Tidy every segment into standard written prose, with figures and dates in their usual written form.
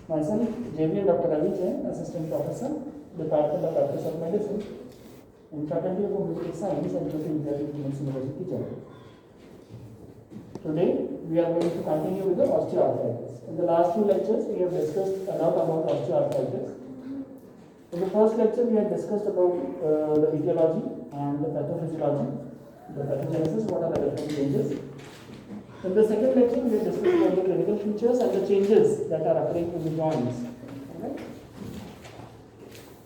Myself, JV and Dr. Ravi Jain, Assistant Professor, Department of Practice of Medicine, and Faculty of Medical Science and Jayoti Vidyapeeth University, Chennai. Today, we are going to continue with the osteoarthritis. In the last two lectures, we have discussed a lot about osteoarthritis. In the first lecture, we had discussed about the etiology and the pathophysiology, the pathogenesis, what are the different changes. In the second lecture, we have discussed about the clinical features and the changes that are occurring in the joints. Okay?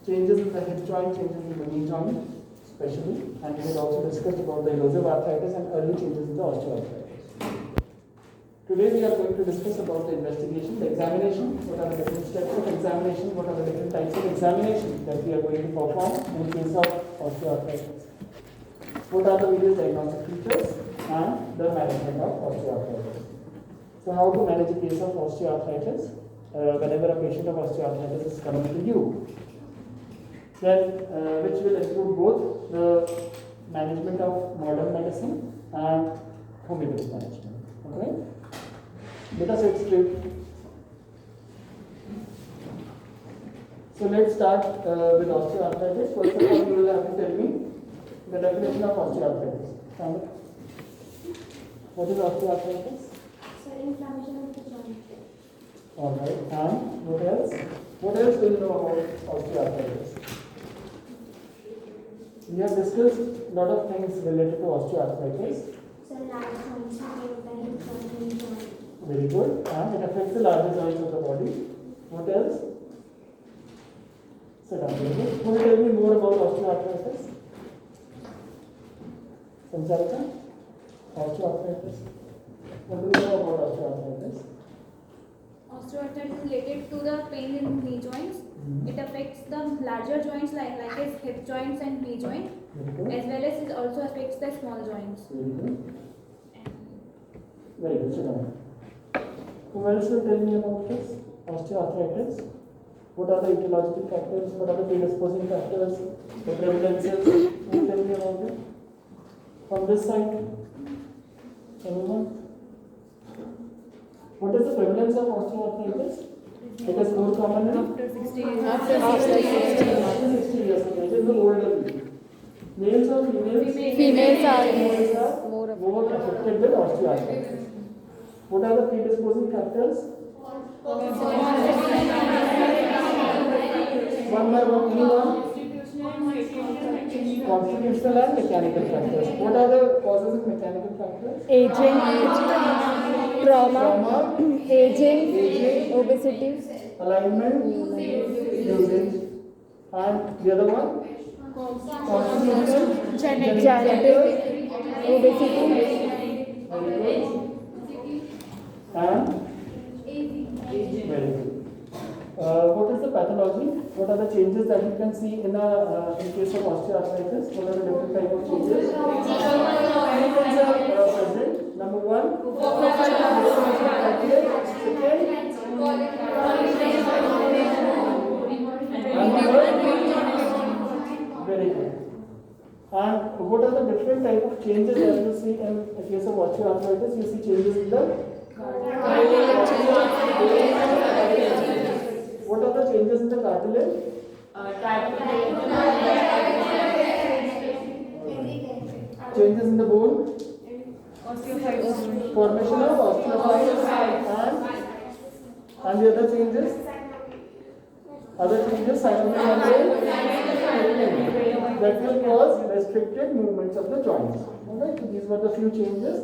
Changes in the hip joint, changes in the knee joint, especially, and we had also discussed about the erosive arthritis and early changes in the osteoarthritis. Today we are going to discuss about the investigation, the examination, what are the different steps of examination, what are the different types of examination that we are going to perform in case of osteoarthritis. What are the various diagnostic features and the management of osteoarthritis. So how to manage a case of osteoarthritis whenever a patient of osteoarthritis is coming to you. Then which will include both the management of modern medicine and homeopathic management. Okay? Let us get straight. So let's start with osteoarthritis. First of all, you will have to tell me the definition of osteoarthritis. What is osteoarthritis? So, inflammation of the joint. Alright, and what else? What else do you know about osteoarthritis? We have discussed a lot of things related to osteoarthritis. So, large joints, the hip joint, knee joint. Very good. And it affects the larger joints of the body. What else? Sit down. Very good. Who will tell me more about osteoarthritis? Sancharika? Osteoarthritis. What do you know about osteoarthritis? Osteoarthritis is related to the pain in knee joints. It affects the larger joints like its hip joints and knee joint, as well as it also affects the small joints. Very good. Very good. Sit down. Who else will tell me about this? Osteoarthritis. What are the etiological factors? What are the predisposing factors? The prevalences? Who will tell me about it? From this side? Anyone? What is the prevalence of osteoarthritis? It is more common in? After 60 years. After 60 years of age, in the older people. Males or females? Females are more affected with osteoarthritis. What are the predisposing factors? One by one, anyone? Constitutional and mechanical factors. What are the causes of mechanical factors? aging, trauma, aging, obesity, Alignment, usage, and the other one? Constitutional, genetic, obesity, very good. And very good. What is the pathology? What are the changes that you can see in case of osteoarthritis? What are the different type of changes? Symptoms are present. Number one, very good. And what are the different type of changes that you see in the case of osteoarthritis? You see changes in the what are the changes in the cartilage? Changes in the bone? Formation of osteophytes and the other changes? Other changes simultaneously that will cause restricted movements of the joints. Alright, so these were the few changes.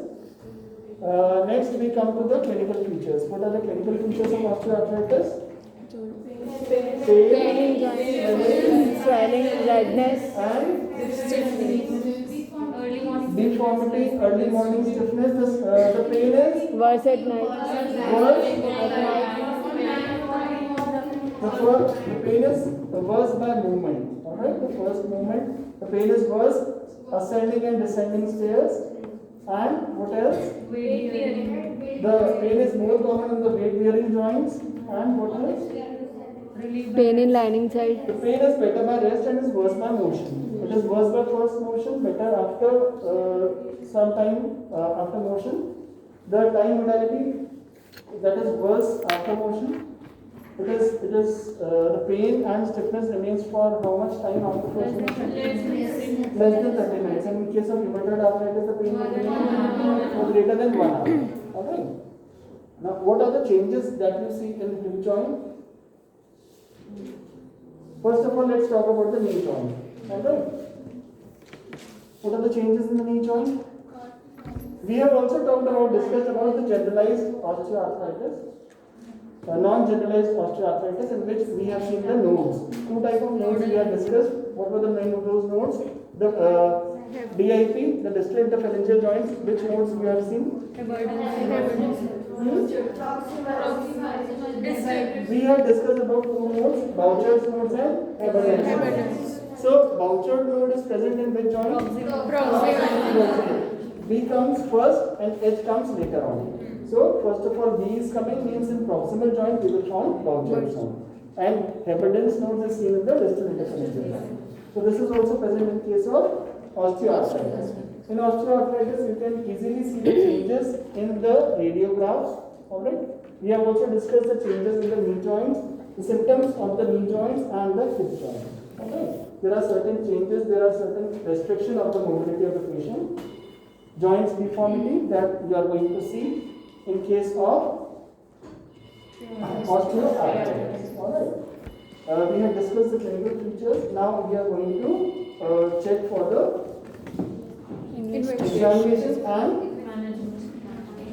Next we come to the clinical features. What are the clinical features of osteoarthritis? pain in joints, swelling, redness, And stiffness, deformity, early morning stiffness. The pain is worse at night, worse. at night, The pain is worse by movement. Alright, the first movement, the pain is worse, ascending and descending stairs. And what else? The pain is more common in the weight bearing joints. And what else? pain in lining side, The pain is better by rest and is worse by motion. It is worse by first motion, better after some time after motion. The time modality that is worse after motion. The pain and stiffness remains for how much time after first motion? Less than 30 minutes. And in case of rheumatoid arthritis, the pain will be greater than 1 hour. Alright. Now, what are the changes that you see in hip joint? First of all, let's talk about the knee joint. Alright. What are the changes in the knee joint? We have also discussed about the generalized osteoarthritis. Non-generalized osteoarthritis, in which we have seen the nodes. Two types of nodes we have discussed. What were the name of those nodes? The DIP, the distal interphalangeal joints. Which nodes we have seen? We have discussed about two nodes, Boucher's nodes and Heberden's nodes. So, Boucher's node is present in which joint? Proximal. B comes first and H comes later on. So, first of all, B is coming means in proximal joint we will find Boucher's node. And Heberden's node is seen in the distal interphalangeal joint. So, this is also present in case of osteoarthritis. In osteoarthritis, you can easily see the changes in the radiographs. Alright. We have also discussed the changes in the knee joints, the symptoms of the knee joints and the hip joints. Okay. There are certain changes, there are certain restriction of the mobility of the patient. Joints deformity that you are going to see in case of osteoarthritis. Alright. We have discussed the clinical features. Now we are going to check for the examinations and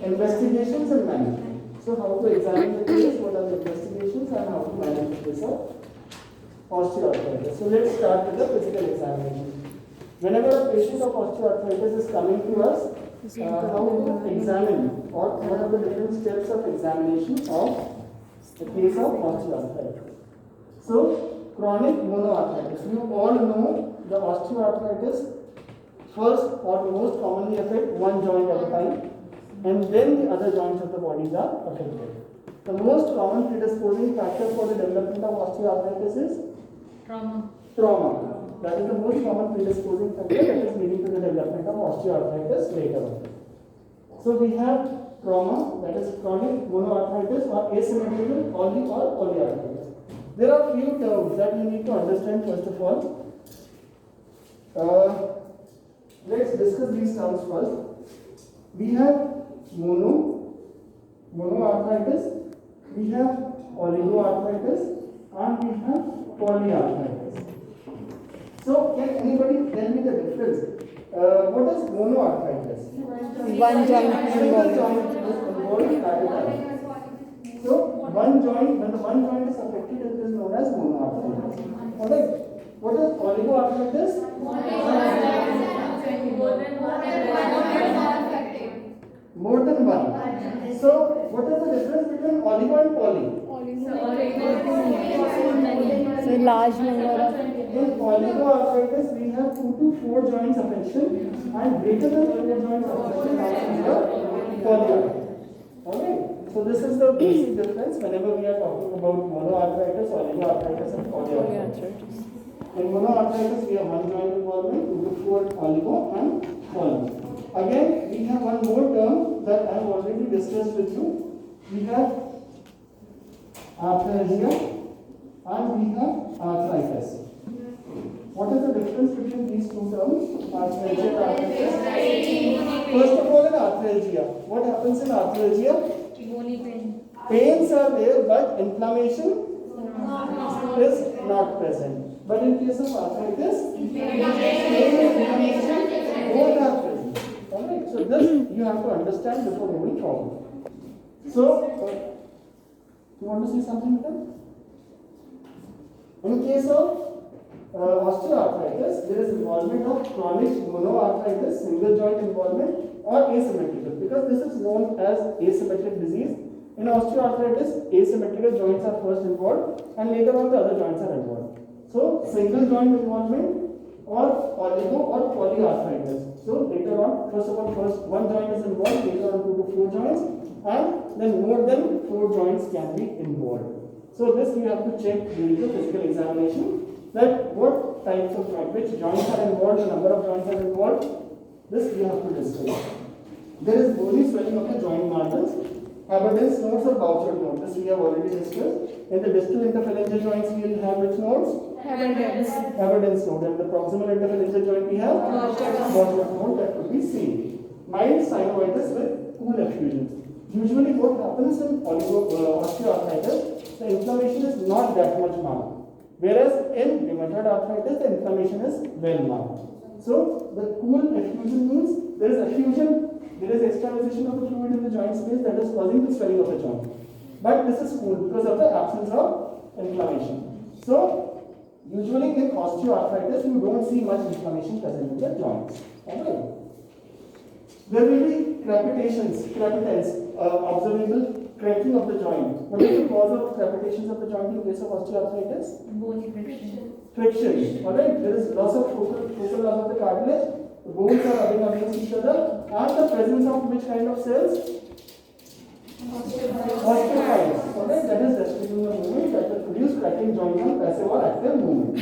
investigations and management. So how to examine the case, what are the investigations and how to manage the case of osteoarthritis. So let's start with the physical examination. Whenever a patient of osteoarthritis is coming to us, how to examine or what are the different steps of examination of the case of osteoarthritis. So chronic monoarthritis. You all know the osteoarthritis first or most commonly affect one joint at a time, and then the other joints of the body are affected. The most common predisposing factor for the development of osteoarthritis is trauma. That is the most common predisposing factor that is leading to the development of osteoarthritis later on. So we have trauma, that is chronic monoarthritis or asymmetrical or polyarthritis. There are few terms that you need to understand first of all. Let's discuss these terms first. We have monoarthritis, we have oligoarthritis, and we have polyarthritis. So, can anybody tell me the difference? What is monoarthritis? One joint Single joint is involved at a time. So, one joint, when the one joint is affected, it is known as monoarthritis. Alright. What is oligoarthritis? More than one. So, what is the difference between oligo and poly? So large number of. In oligoarthritis, we have 2 to 4 joints affection, and greater than 4 joints affection comes under polyarthritis. Alright. So, this is the basic difference whenever we are talking about monoarthritis, oligoarthritis, and polyarthritis. In monoarthritis, we have one joint involvement, 2 to 4 oligo and poly. Again, we have one more term that I have already discussed with you. We have arthralgia and we have arthritis. What is the difference between these two terms? Arthralgia and arthritis. First of all, in arthralgia, what happens in arthralgia? Pains are there, but inflammation is not present. But in case of arthritis, pain and inflammation both are present. Alright, so this you have to understand before moving forward. So, you want to say something with that? In case of osteoarthritis, there is involvement of chronic monoarthritis, single joint involvement, or asymmetrical, because this is known as asymmetric disease. In osteoarthritis, asymmetrical joints are first involved, and later on the other joints are involved. So, single joint involvement or oligo or polyarthritis. So, later on, first of all, one joint is involved, later on 2 to 4 joints, and then more than 4 joints can be involved. So, this you have to check during the physical examination, that what types of joints, which joints are involved, the number of joints are involved, this you have to discuss. There is bony swelling of the joint margins. Abundance nodes or Bouchard node. This we have already discussed. In the distal interphalangeal joints, we will have which nodes? Abundance node. And the proximal interphalangeal joint we have Bouchard node, that could be seen. Mild synovitis with cool effusion. Usually what happens in osteoarthritis, the inflammation is not that much marked. Whereas in rheumatoid arthritis, the inflammation is well marked. So the cool effusion means there is effusion, there is externalization of the fluid in the joint space that is causing the swelling of the joint. But this is cool because of the absence of inflammation. So usually in osteoarthritis, you don't see much inflammation present in the joints. Okay. There will be crepitations, observable cracking of the joint. What is the cause of crepitations of the joint in case of osteoarthritis? Bony friction. Friction. Alright, there is loss of focal loss of the cartilage, the bones are rubbing against each other, and the presence of which kind of cells? Osteophytes. Alright, that is restricting the movement that will produce cracking joints on passive or active movement.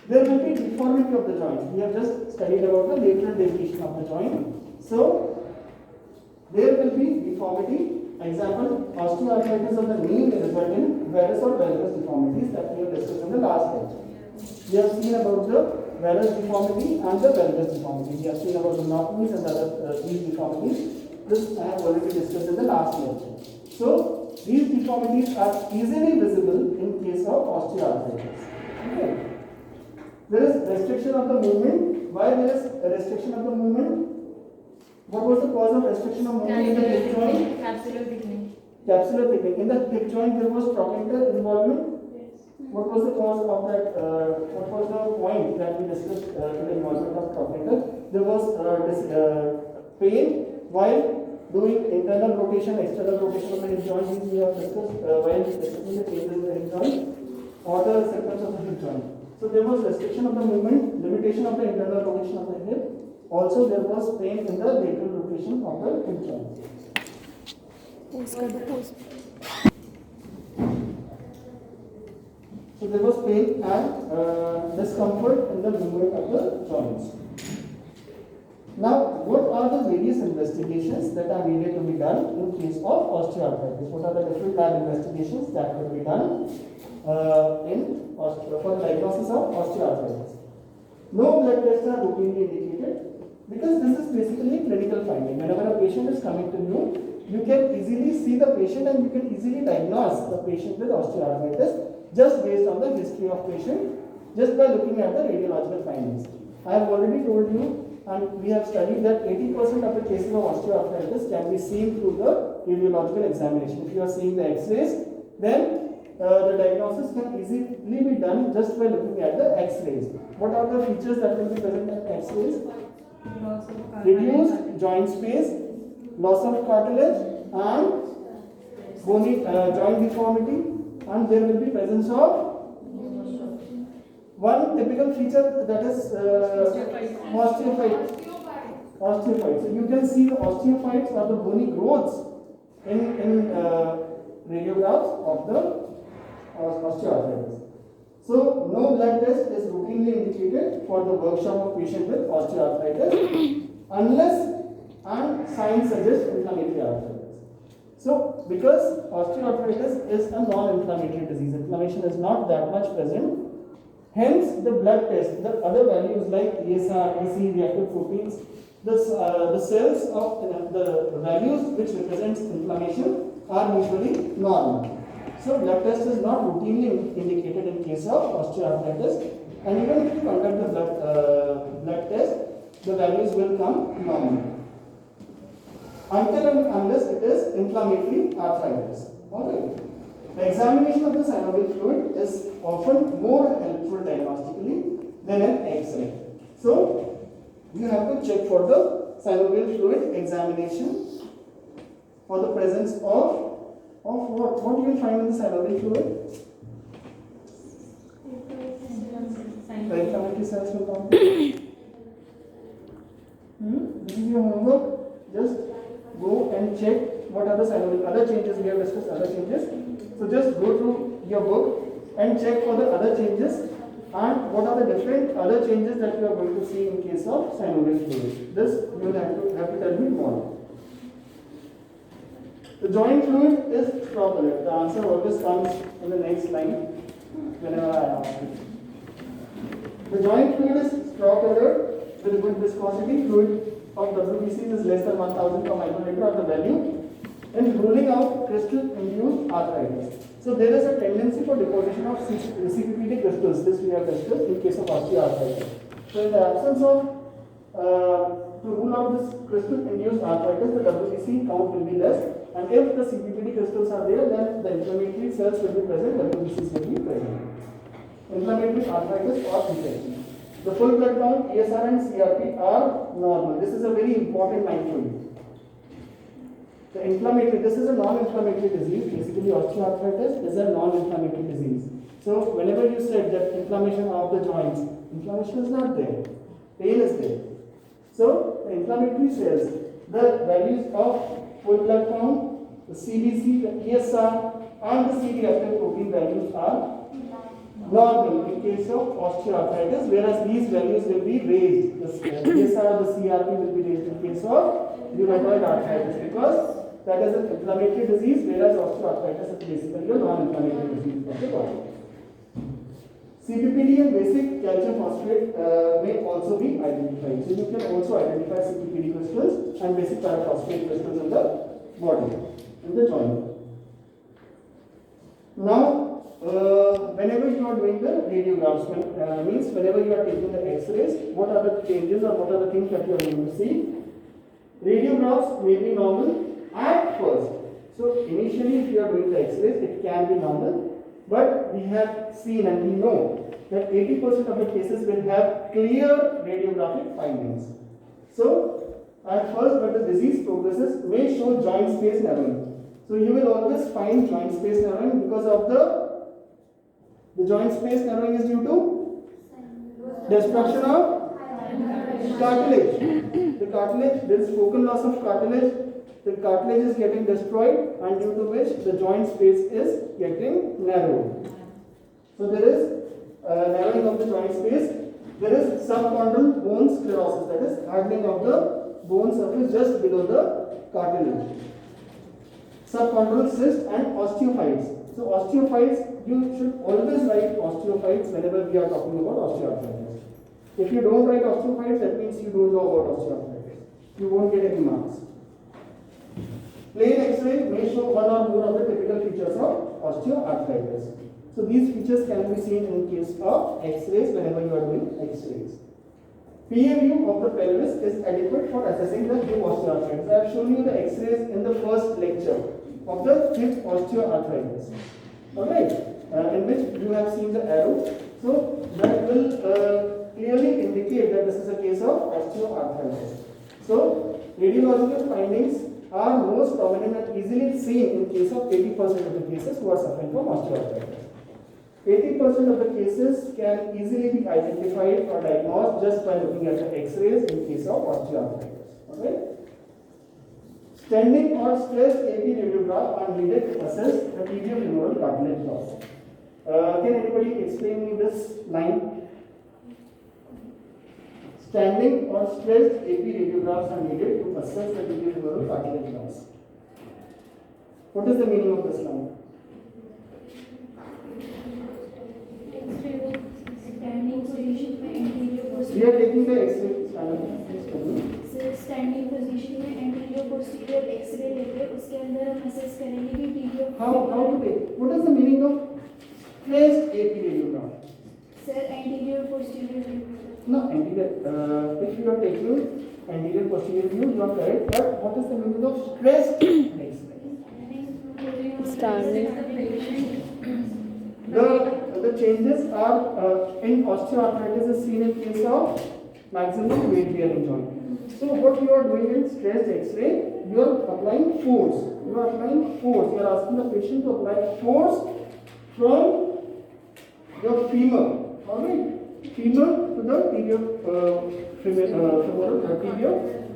There will be deformity of the joint. We have just studied about the lateral deviation of the joint. So, there will be deformity. Example, osteoarthritis of the knee may result in varus or valgus deformities that we have discussed in the last lecture. We have seen about the varus deformity and the valgus deformity. We have seen about the knock knees and the other these deformities. This I have already discussed in the last lecture. So, these deformities are easily visible in case of osteoarthritis. Okay. There is restriction of the movement. Why there is a restriction of the movement? What was the cause of restriction of movement in the hip joint? Capsular thickening. Capsular thickening. In the hip joint, there was trochanter involvement. Yes. What was the cause of that? What was the point that we discussed in the involvement of trochanter? There was pain while doing internal rotation, external rotation of the hip joint. These we have discussed while discussing the changes in the hip joint or the symptoms of the hip joint. So there was restriction of the movement, limitation of the internal rotation of the hip. Also, there was pain in the lateral rotation of the hip joint. So there was pain and discomfort in the movement of the joints. Now, what are the various investigations that are needed to be done in case of osteoarthritis? What are the different lab investigations that could be done for diagnosis of osteoarthritis? No blood tests are routinely indicated. Because this is basically a clinical finding. Whenever a patient is coming to you, you can easily see the patient and you can easily diagnose the patient with osteoarthritis just based on the history of patient, just by looking at the radiological findings. I have already told you, and we have studied that 80% of the cases of osteoarthritis can be seen through the radiological examination. If you are seeing the X-rays, then the diagnosis can easily be done just by looking at the X-rays. What are the features that will be present in X-rays? Reduced joint space, loss of cartilage, and bony joint deformity, and there will be presence of one typical feature, that is osteophytes. So you can see the osteophytes are the bony growths in radiographs of the osteoarthritis. So, no blood test is routinely indicated for the workshop of patient with osteoarthritis unless and signs suggest inflammatory arthritis. So, because osteoarthritis is a non-inflammatory disease, inflammation is not that much present, hence the blood test, the other values like ESR, EC, reactive proteins, the cells of the values which represents inflammation are usually normal. So, blood test is not routinely indicated in case of osteoarthritis, and even if you conduct the blood test, the values will come normal. Until and unless it is inflammatory arthritis. Alright. The examination of the synovial fluid is often more helpful diagnostically than an X-ray. So, you have to check for the synovial fluid examination for the presence of what? What you will find in the synovial fluid? The inflammatory cells will come. This is your homework. Just go and check what are the synovial other changes. We have discussed other changes. So just go through your book and check for the other changes and what are the different other changes that you are going to see in case of synovial fluid. This you will have to tell me more. The joint fluid is straw colored. The answer always comes in the next line whenever I ask it. The joint fluid is straw colored with good viscosity. Fluid of WBCs is less than 1000 per microliter of the value in ruling out crystal induced arthritis. So there is a tendency for deposition of CPPD crystals, this we have discussed in case of osteoarthritis. So in the absence of to rule out this crystal induced arthritis, the WBC count will be less, and if the CPPD crystals are there, then the inflammatory cells will be present, WBCs will be present. Inflammatory arthritis or infection. The full blood count, ESR and CRP are normal. This is a very important line for you. The inflammatory, this is a non-inflammatory disease. Basically, osteoarthritis is a non-inflammatory disease. So, whenever you said that inflammation of the joints, inflammation is not there. Pain is there. So, the inflammatory cells, the values of full blood count, the CBC, the ESR, and the CD-active protein values are normal in case of osteoarthritis, whereas these values will be raised. The ESR, the CRP will be raised in case of rheumatoid arthritis, because that is an inflammatory disease, whereas osteoarthritis is basically a non-inflammatory disease of the body. CPPD and basic calcium phosphate may also be identified. So you can also identify CPPD crystals and basic paraphosphate crystals in the body, in the joint. Now, whenever you are doing the radiographs, means whenever you are taking the X-rays, what are the changes or what are the things that you are going to see? Radiographs may be normal at first. So initially, if you are doing the X-rays, it can be normal. But we have seen and we know that 80% of the cases will have clear radiographic findings. So, at first, but the disease progresses, may show joint space narrowing. So, you will always find joint space narrowing because of the joint space narrowing is due to destruction of cartilage. The cartilage, there is focal loss of cartilage. The cartilage is getting destroyed, and due to which the joint space is getting narrowed. So there is narrowing of the joint space. There is subchondral bone sclerosis, that is hardening of the bone surface just below the cartilage. Subchondral cyst and osteophytes. So osteophytes, you should always write osteophytes whenever we are talking about osteoarthritis. If you don't write osteophytes, that means you don't know about osteoarthritis. You won't get any marks. Plain X-ray may show one or more of the typical features of osteoarthritis. So these features can be seen in case of X-rays whenever you are doing X-rays. PA view of the pelvis is adequate for assessing the hip osteoarthritis. I have shown you the X-rays in the first lecture of the hip osteoarthritis. Alright, in which you have seen the arrow. So that will clearly indicate that this is a case of osteoarthritis. So radiological findings are most prominent and easily seen in case of 80% of the cases who are suffering from osteoarthritis. 80% of the cases can easily be identified or diagnosed just by looking at the X-rays in case of osteoarthritis. Okay? Standing or stressed AP radiograph are needed to assess the tibiofemoral cartilage loss. Can anybody explain me this line? Standing or stressed AP radiographs are needed to assess the tibiofemoral cartilage loss. What is the meaning of this line? Standing position में anterior posterior. We are taking the X-ray standing. Sir standing position में anterior posterior X-ray लेके उसके अंदर हम assess करेंगे कि tibio. How to take? What is the meaning of stressed AP radiograph? Sir anterior posterior. No, anterior. If you are taking anterior posterior view, you are correct. But what is the meaning of stressed X-ray? Standing. The changes are in osteoarthritis is seen in case of maximum weight bearing joint. So what you are doing in stressed X-ray, you are applying force. You are applying force. You are asking the patient to apply force from your femur. Alright. Femur to the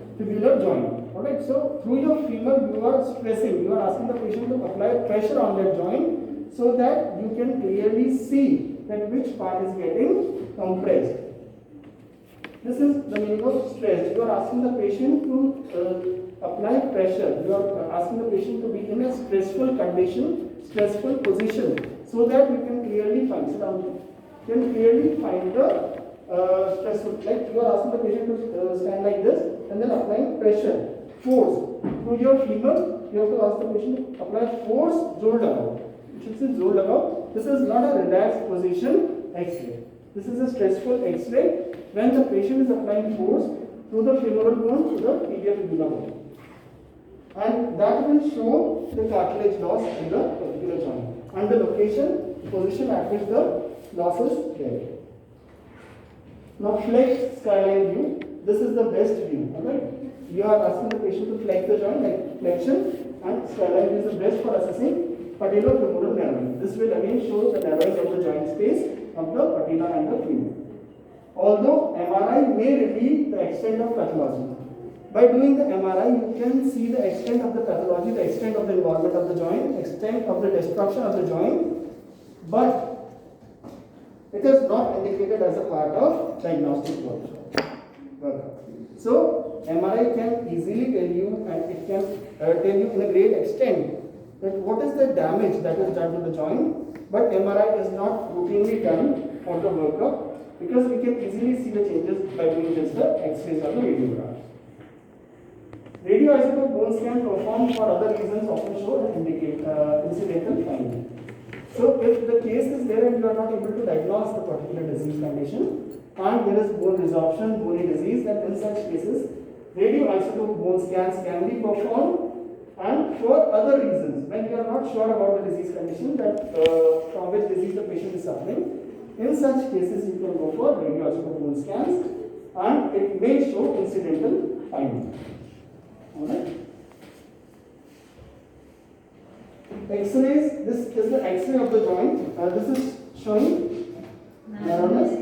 tibiofibular joint. Alright, so through your femur you are stressing, you are asking the patient to apply pressure on that joint so that you can clearly see that which part is getting compressed. This is the meaning of stress. You are asking the patient to apply pressure. You are asking the patient to be in a stressful condition, stressful position, so that you can clearly find, sit down, you can clearly find the stressful, like you are asking the patient to stand like this and then applying pressure, force through your femur. You have to ask the patient to apply force, zor lagao. You should say zor lagao. This is not a relaxed position X-ray. This is a stressful X-ray when the patient is applying force through the femoral bone to the tibial fibula bone. And that will show the cartilage loss in the particular joint and the location, position at which the loss is there. Now flex skyline view. This is the best view. Alright? You are asking the patient to flex the joint, like flexion, and skyline view is the best for assessing patellofemoral narrowing. This will again show the narrowing of the joint space of the patella and the femur. Although MRI may reveal the extent of pathology. By doing the MRI, you can see the extent of the pathology, the extent of the involvement of the joint, extent of the destruction of the joint, but it is not indicated as a part of diagnostic work. So, MRI can easily tell you, and it can tell you in a great extent that what is the damage that is done to the joint, but MRI is not routinely done for the workup because we can easily see the changes by doing just the X-rays or the radiograph. Radioisotope bone scan performed for other reasons often show an incidental finding. So, if the case is there and you are not able to diagnose the particular disease condition, and there is bone resorption, bony disease, then in such cases, radioisotope bone scans can be performed, and for other reasons, when you are not sure about the disease condition, that from which disease the patient is suffering, in such cases you can go for radioisotope bone scans, and it may show incidental findings. Alright. X-rays, this is the X-ray of the joint. This is showing narrowness,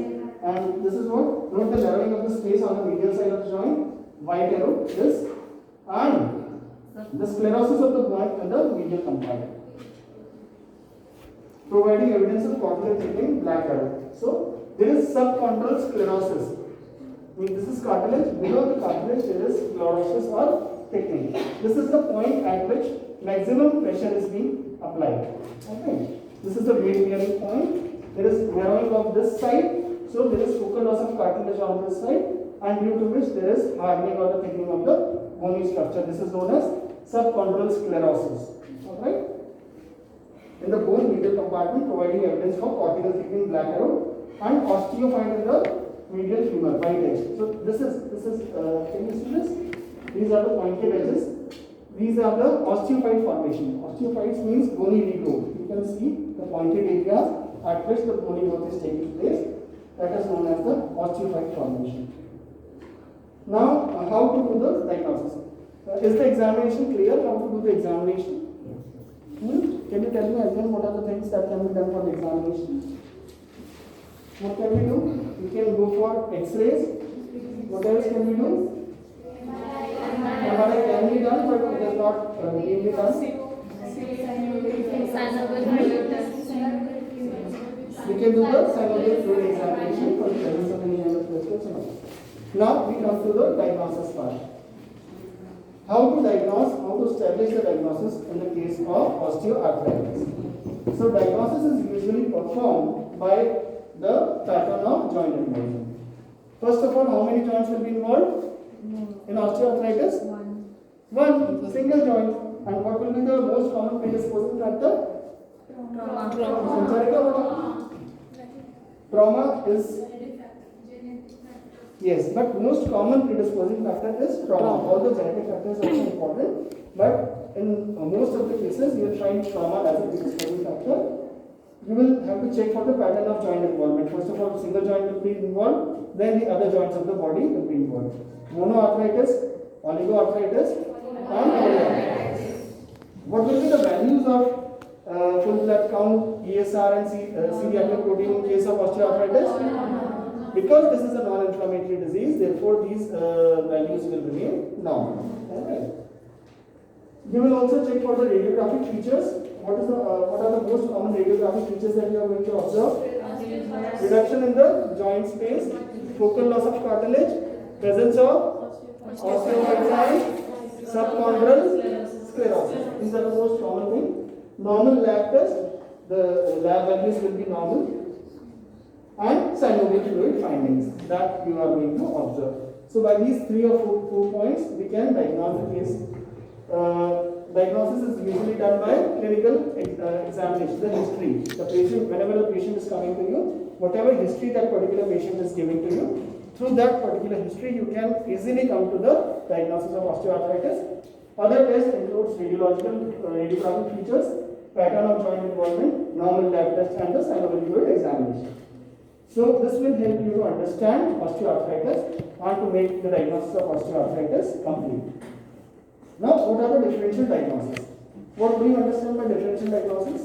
and this is what? Note the narrowing of the space on the medial side of the joint. White arrow, this, and the sclerosis of the joint in the medial compartment. Providing evidence of cortical thickening, black arrow. So there is subchondral sclerosis. I mean, this is cartilage. Below the cartilage, there is sclerosis or thickening. This is the point at which maximum pressure is being applied. Okay. This is the weight bearing point. There is narrowing of this side. So there is focal loss of cartilage on this side, and due to which there is hardening or the thickening of the bony structure. This is known as subchondral sclerosis. Alright. In the bone medial compartment, providing evidence for cortical thickening, black arrow, and osteophyte in the medial femur, white edge. So this is can you see this? These are the pointed edges. These are the osteophyte formation. Osteophytes means bony regrowth. You can see the pointed areas at which the bony growth is taking place. That is known as the osteophyte formation. Now, how to do the diagnosis? Is the examination clear? How to do the examination? Can you tell me again what are the things that can be done for the examination? What can we do? We can go for X-rays. What else can we do? MRI can be done, but it is not routinely done. We can do the synovial fluid examination for the presence of any kind of crystals. Now we come to the diagnosis part. How to diagnose, how to establish the diagnosis in the case of osteoarthritis. So diagnosis is usually performed by the pattern of joint involvement. First of all, how many joints will be involved in osteoarthritis? One single joint. And what will be the most common predisposing factor? Trauma is, yes, but most common predisposing factor is trauma. Although genetic factors are also important, but in most of the cases you will find trauma as a predisposing factor. You will have to check for the pattern of joint involvement. First of all, single joint will be involved, then the other joints of the body will be involved. Monoarthritis, oligoarthritis, and polyarthritis. What will be the values of full blood count, ESR and C-reactive protein in case of osteoarthritis? Because this is a non-inflammatory disease, therefore these values will remain normal. Alright. You will also check for the radiographic features. What are the most common radiographic features that you are going to observe? Reduction in the joint space, focal loss of cartilage, presence of osteoarthritis, subchondral sclerosis. These are the most common thing. Normal lab test, the lab values will be normal, and synovial fluid findings that you are going to observe. So by these 3 or 4 points, we can diagnose the case. Diagnosis is usually done by clinical examination, the history. The patient, whenever the patient is coming to you, whatever history that particular patient is giving to you, through that particular history, you can easily come to the diagnosis of osteoarthritis. Other tests includes radiographic features, pattern of joint involvement, normal lab test, and the synovial fluid examination. So this will help you to understand osteoarthritis and to make the diagnosis of osteoarthritis complete. Now, what are the differential diagnoses? What do you understand by differential diagnosis?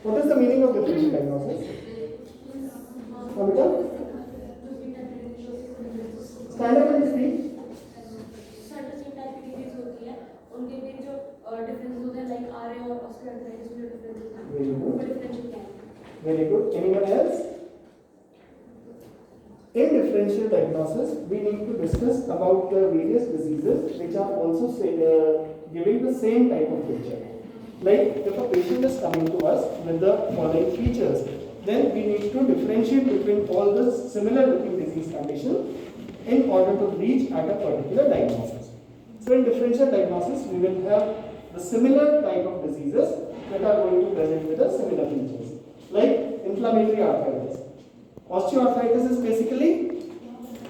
What is the meaning of differential diagnosis? Amita? Stand up and speak. Very good. Very good. Anyone else? In differential diagnosis, we need to discuss about the various diseases which are also giving the same type of picture. Like if a patient is coming to us with the following features, then we need to differentiate between all the similar looking disease conditions in order to reach at a particular diagnosis. So in differential diagnosis, we will have the similar type of diseases that are going to present with the similar features. Like inflammatory arthritis. Osteoarthritis is basically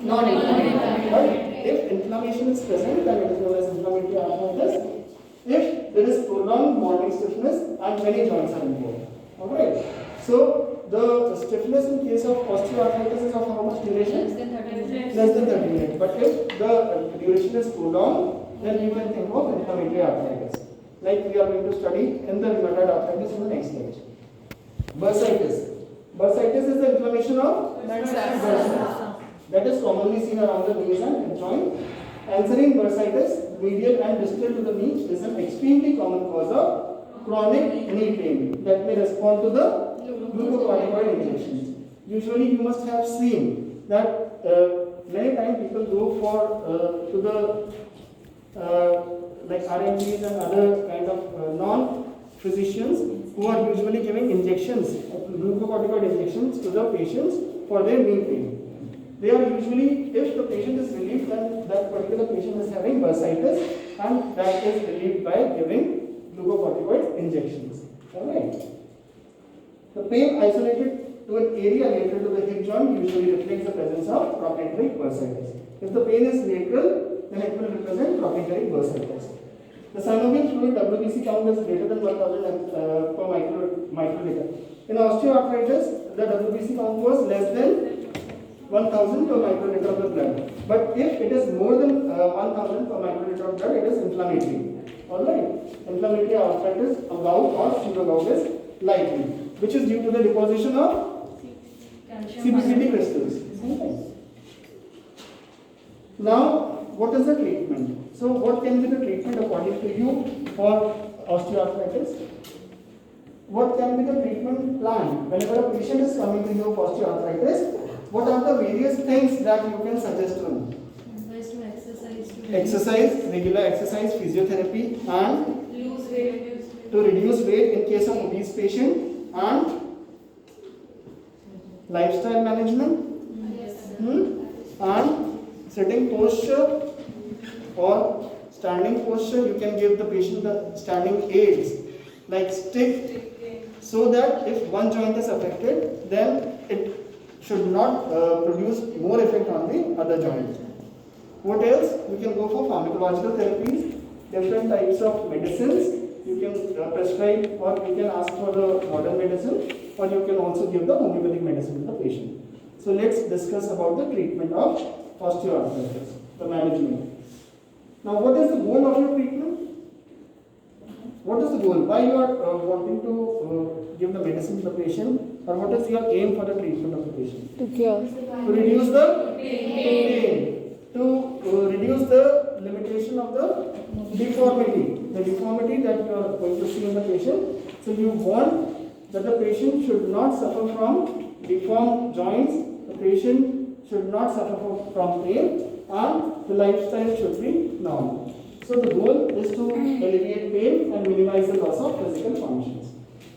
non-inflammatory. But if inflammation is present, then it is known as inflammatory arthritis. If there is prolonged morning stiffness and many joints are involved. Alright. So the stiffness in case of osteoarthritis is of how much duration? Less than 30 minutes. But if the duration is prolonged, then you can think of inflammatory arthritis. Like we are going to study in the rheumatoid arthritis in the next stage. Bursitis. Bursitis is the inflammation of blood cells. That is commonly seen around the knees and hip joint. Anserine bursitis, medial and distal to the knee, is an extremely common cause of chronic knee pain that may respond to the glucocorticoid injections. Usually you must have seen that many times people go for to the like RMGs and other kind of non-physicians who are usually giving injections, glucocorticoid injections to the patients for their knee pain. They are usually, if the patient is relieved, then that particular patient is having bursitis, and that is relieved by giving glucocorticoid injections. Alright. The pain isolated to an area related to the hip joint usually reflects the presence of trochanteric bursitis. If the pain is lateral, then it will represent trochanteric bursitis. The synovial fluid WBC count is greater than 1000 per microliter. In osteoarthritis, the WBC count was less than 1000 per microliter of the blood. But if it is more than 1000 per microliter of blood, it is inflammatory. Alright. Inflammatory arthritis, a gout or pseudogout is likely, which is due to the deposition of CPCT crystals. Now, what is the treatment? So, what can be the treatment according to you for osteoarthritis? What can be the treatment plan? Whenever a patient is coming to you for osteoarthritis, what are the various things that you can suggest to him? Exercise, regular exercise, physiotherapy, and to reduce weight in case of obese patient, and lifestyle management, and sitting posture or standing posture. You can give the patient the standing aids like stick, so that if one joint is affected, then it should not produce more effect on the other joint. What else? You can go for pharmacological therapies, different types of medicines. You can prescribe, or you can ask for the modern medicine, or you can also give the homeopathic medicine to the patient. So let's discuss about the treatment of osteoarthritis, the management. Now, what is the goal of your treatment? What is the goal? Why you are wanting to give the medicine to the patient, or what is your aim for the treatment of the patient? To cure. To reduce the pain, to reduce the limitation of the deformity that you are going to see in the patient. So you want that the patient should not suffer from deformed joints, the patient should not suffer from pain, and the lifestyle should be normal. So the goal is to alleviate pain and minimize the loss of physical functions.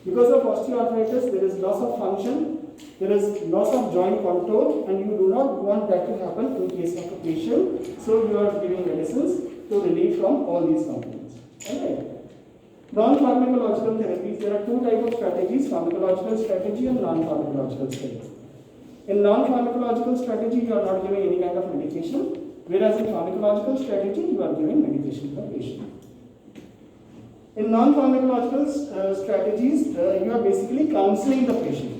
Because of osteoarthritis, there is loss of function, there is loss of joint control, and you do not want that to happen in case of a patient. So you are giving medicines to relieve from all these components. Alright. Non-pharmacological therapies, there are two types of strategies, pharmacological strategy and non-pharmacological strategy. In non-pharmacological strategy, you are not giving any kind of medication, whereas in pharmacological strategy, you are giving medication to the patient. In non-pharmacological strategies, you are basically counseling the patient.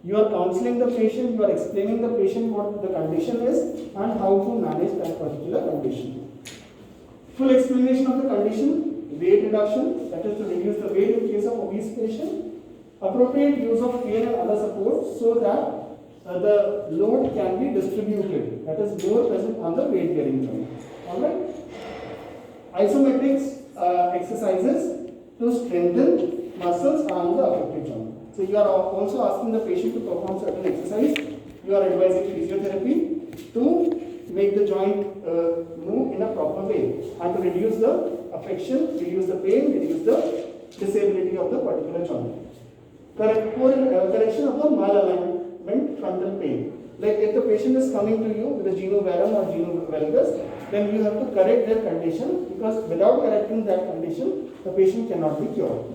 You are counseling the patient, you are explaining the patient what the condition is and how to manage that particular condition. Full explanation of the condition, weight reduction, that is to reduce the weight in case of obese patient, appropriate use of pain and other support so that the load can be distributed, that is more present on the weight bearing joint. Alright? Isometrics exercises to strengthen muscles on the affected joint. So you are also asking the patient to perform certain exercise. You are advising physiotherapy to make the joint move in a proper way and to reduce the affection, reduce the pain, reduce the disability of the particular joint. Correction of the malalignment frontal pain. Like if the patient is coming to you with a genu varum or genu valgus, then you have to correct their condition, because without correcting that condition, the patient cannot be cured.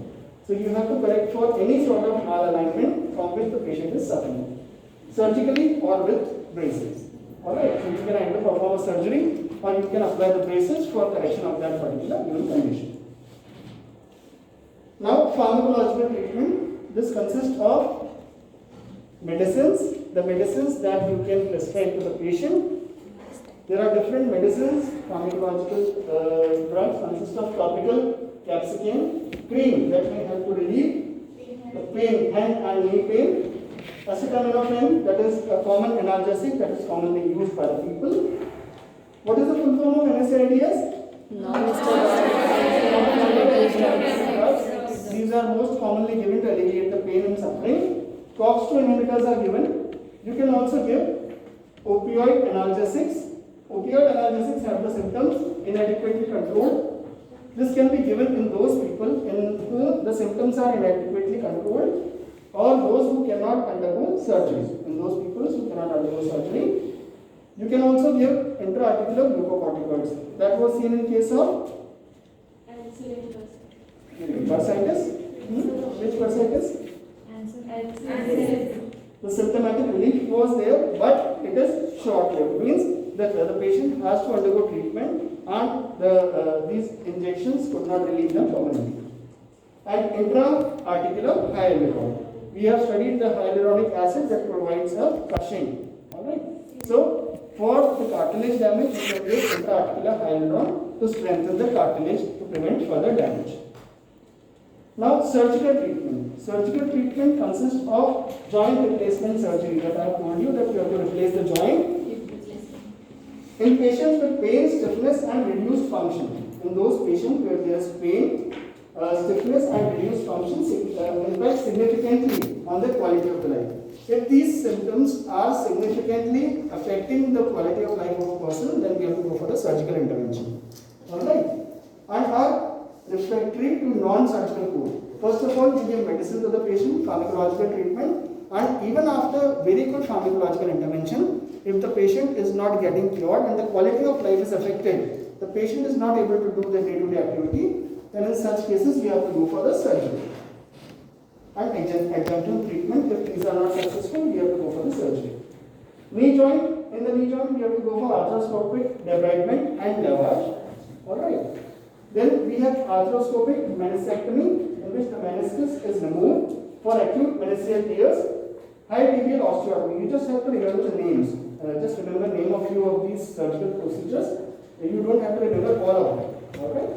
So you have to correct for any sort of malalignment from which the patient is suffering, surgically or with braces. Alright, so you can either perform a surgery or you can apply the braces for correction of that particular given condition. Now, pharmacological treatment. This consists of medicines, the medicines that you can prescribe to the patient. There are different medicines. Pharmacological drugs consist of topical capsaicin cream that may help to relieve the pain, hand and knee pain. Acetaminophen, that is a common analgesic that is commonly used by the people. What is the full form of NSAIDs? These are most commonly given to alleviate the pain and suffering. COX-2 inhibitors are given. You can also give opioid analgesics. Opioid analgesics have the symptoms inadequately controlled. This can be given in those people in whom the symptoms are inadequately controlled, or those who cannot undergo surgery. In those people who cannot undergo surgery, you can also give intra-articular glucocorticoids. That was seen in case of bursitis. Which bursitis? The symptomatic relief was there, but it is short-lived. Means that the patient has to undergo treatment, and these injections could not relieve them permanently. And intra-articular hyaluron. We have studied the hyaluronic acid that provides a cushioning. Alright. So, for the cartilage damage, you can use intra-articular hyaluron to strengthen the cartilage to prevent further damage. Now, surgical treatment. Surgical treatment consists of joint replacement surgery. That I have told you that you have to replace the joint. In patients with pain, stiffness and reduced function. In those patients where there is pain, stiffness and reduced function impact significantly on the quality of the life. If these symptoms are significantly affecting the quality of life of a person, then we have to go for the surgical intervention. Alright? And are refractory to non-surgical code. First of all, we give medicine to the patient, pharmacological treatment, and even after very good pharmacological intervention, if the patient is not getting cured and the quality of life is affected, the patient is not able to do the day-to-day activity, then in such cases we have to go for the surgery. And adjunctive treatment, if these are not successful, we have to go for the surgery. Knee joint, in the knee joint we have to go for arthroscopic debridement and lavage. Alright. Then we have arthroscopic meniscectomy, in which the meniscus is removed for acute meniscal tears. High tibial osteotomy. You just have to remember the names. Just remember the name of few of these surgical procedures. You don't have to remember all of them. Alright?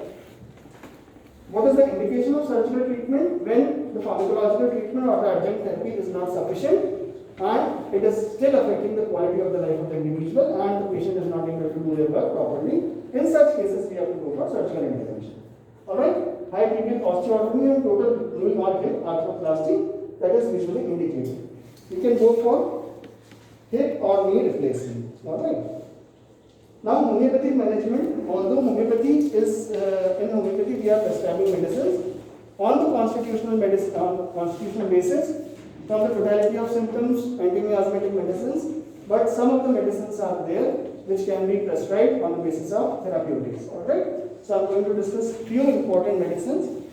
What is the indication of surgical treatment? When the pharmacological treatment or the adjunct therapy is not sufficient and it is still affecting the quality of the life of the individual and the patient is not able to do their work properly. In such cases, we have to go for surgical intervention. Alright? High tibial osteotomy and total knee or hip arthroplasty, that is usually indicated. You can go for hip or knee replacement. Alright? Now, homeopathic management, although homeopathy is, in homeopathy we are prescribing medicines on the constitutional basis from the totality of symptoms, anti-miasmatic medicines, but some of the medicines are there which can be prescribed on the basis of therapeutics. Alright, so I am going to discuss few important medicines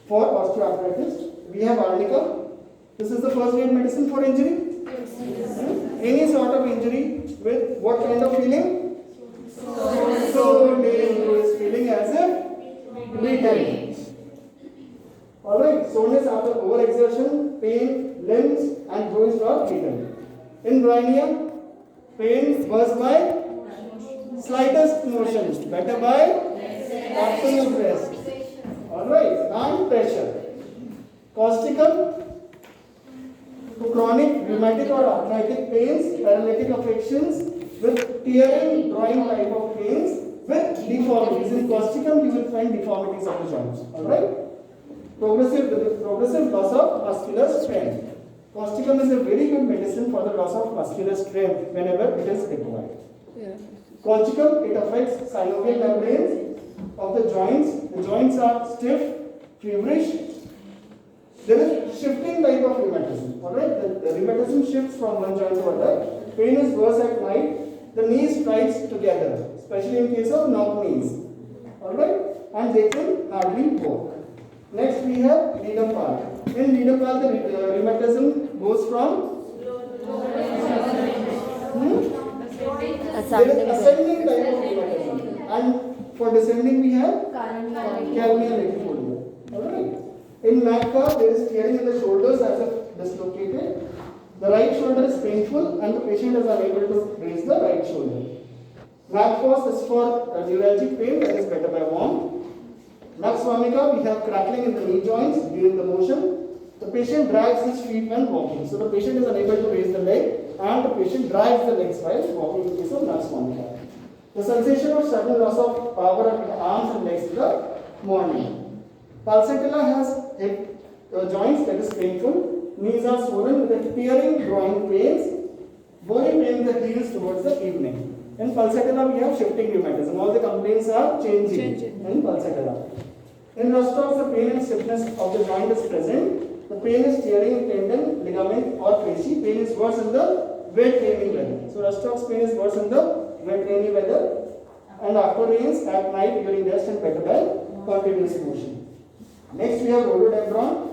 for osteoarthritis. We have arnica. This is the first aid medicine for injury. Any sort of injury with what kind of feeling? So is feeling as if beaten. Alright, soreness after overexertion, pain, limbs and joints are beaten. In bryonia, pain was by slightest motion, better by absolute rest. Alright, and pressure. Causticum to chronic rheumatic or arthritic pains, paralytic affections with tearing, drawing type of pains with deformities. In causticum you will find deformities of the joints. Alright? Progressive loss of muscular strength. Causticum is a very good medicine for the loss of muscular strength whenever it is required. Colchicum, it affects synovial membranes of the joints. The joints are stiff, feverish. There is shifting type of rheumatism. Alright, the rheumatism shifts from one joint to another. Pain is worse at night. The knees strikes together, especially in case of knock knees. Alright, and they can hardly walk. Next we have Wiedemann. In Wiedemann, the rheumatism goes from ascending type of rheumatism, and for descending we have Calmian latifolia. Alright. In MACA, there is tearing in the shoulders as if dislocated. The right shoulder is painful and the patient is unable to raise the right shoulder. MACFOS is for neuralgic pain that is better by warmth. Nux vomica, we have crackling in the knee joints during the motion. The patient drags his feet when walking. So the patient is unable to raise the leg and the patient drags the legs while walking in case of nux vomica. The sensation of sudden loss of power of the arms and legs in the morning. Pulsatilla has hip joints that is painful. Knees are swollen with a tearing, drawing pains. Bony pain in the heels towards the evening. In pulsatilla we have shifting rheumatism. All the complaints are changing in pulsatilla. In Rostov, the pain and stiffness of the joint is present. The pain is tearing in tendon, ligament or fascia. Pain is worse in the wet rainy weather. So Rostov's pain is worse in the wet rainy weather and after rains at night during rest and better by continuous motion. Next we have rhododendron.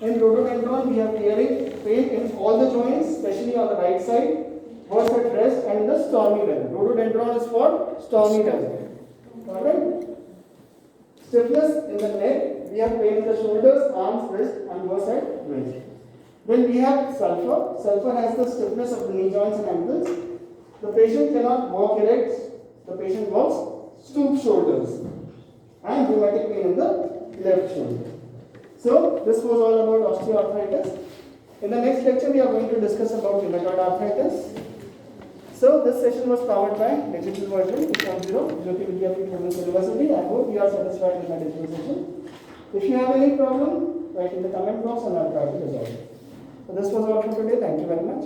In rhododendron we have tearing pain in all the joints, especially on the right side, worse at rest and in the stormy weather. Rhododendron is for stormy weather. Alright? Stiffness in the neck, we have pain in the shoulders, arms, wrist and worse at wrist. Then we have sulfur. Sulfur has the stiffness of the knee joints and ankles. The patient cannot walk erect. The patient walks stoop shoulders and rheumatic pain in the left shoulder. So this was all about osteoarthritis. In the next lecture we are going to discuss about rheumatoid arthritis. So this session was powered by digital version 2.0, Jayoti Vidyapeeth University. I hope you are satisfied with my digital session. If you have any problem, write in the comment box and I will try to resolve it. So this was all for today. Thank you very much.